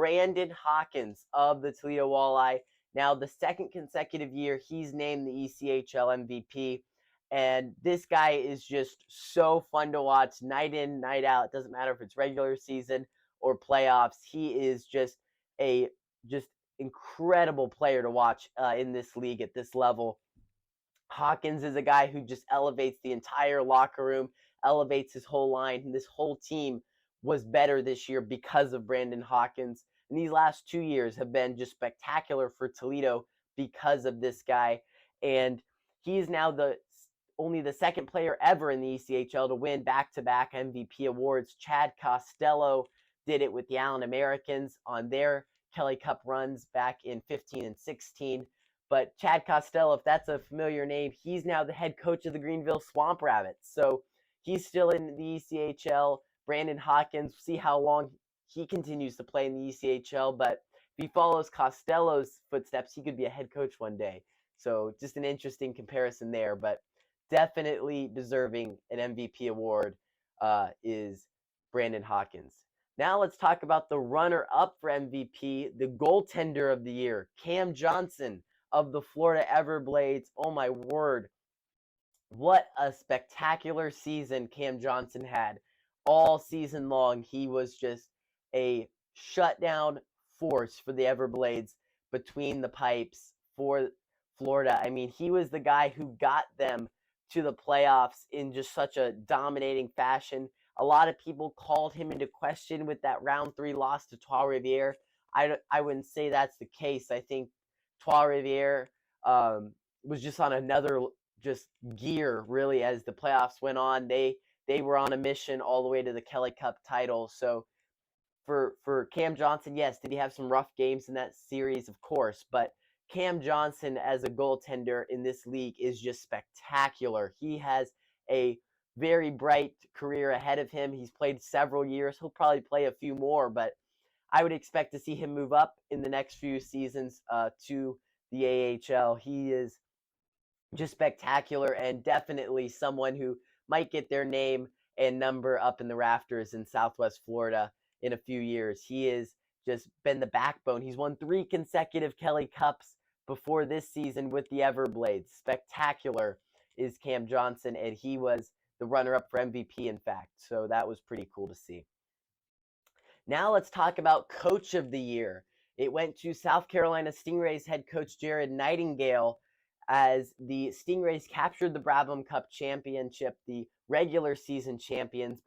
Brandon Hawkins of the Toledo Walleye. Now, the second consecutive year, he's named the ECHL MVP. And this guy is just so fun to watch night in, night out. It doesn't matter if it's regular season or playoffs. He is just a incredible player to watch in this league at this level. Hawkins is a guy who just elevates the entire locker room, elevates his whole line, and this whole team was better this year because of Brandon Hawkins. And these last 2 years have been just spectacular for Toledo because of this guy. And he is now only the second player ever in the ECHL to win back-to-back MVP awards. Chad Costello did it with the Allen Americans on their Kelly Cup runs back in 15 and 16. But Chad Costello, if that's a familiar name, he's now the head coach of the Greenville Swamp Rabbits. So he's still in the ECHL. Brandon Hawkins, see how long he continues to play in the ECHL. But if he follows Costello's footsteps, he could be a head coach one day. So just an interesting comparison there. But definitely deserving an MVP award is Brandon Hawkins. Now let's talk about the runner-up for MVP, the goaltender of the year, Cam Johnson of the Florida Everblades. Oh my word. What a spectacular season Cam Johnson had. All season long, he was just a shutdown force for the Everblades between the pipes for Florida. I mean, he was the guy who got them to the playoffs in just such a dominating fashion. A lot of people called him into question with that round 3 loss to Trois-Rivières. I wouldn't say that's the case. I think Trois-Rivières was just on another gear, really, as the playoffs went on. They were on a mission all the way to the Kelly Cup title. So for Cam Johnson, yes, did he have some rough games in that series? Of course. But Cam Johnson as a goaltender in this league is just spectacular. He has a very bright career ahead of him. He's played several years. He'll probably play a few more, but I would expect to see him move up in the next few seasons to the AHL. He is just spectacular and definitely someone who might get their name and number up in the rafters in Southwest Florida in a few years. He has just been the backbone. He's won 3 consecutive Kelly Cups before this season with the Everblades. Spectacular is Cam Johnson, and he was the runner-up for MVP, in fact. So that was pretty cool to see. Now let's talk about Coach of the Year. It went to South Carolina Stingrays head coach Jared Nightingale as the Stingrays captured the Brabham Cup championship, the regular season champions,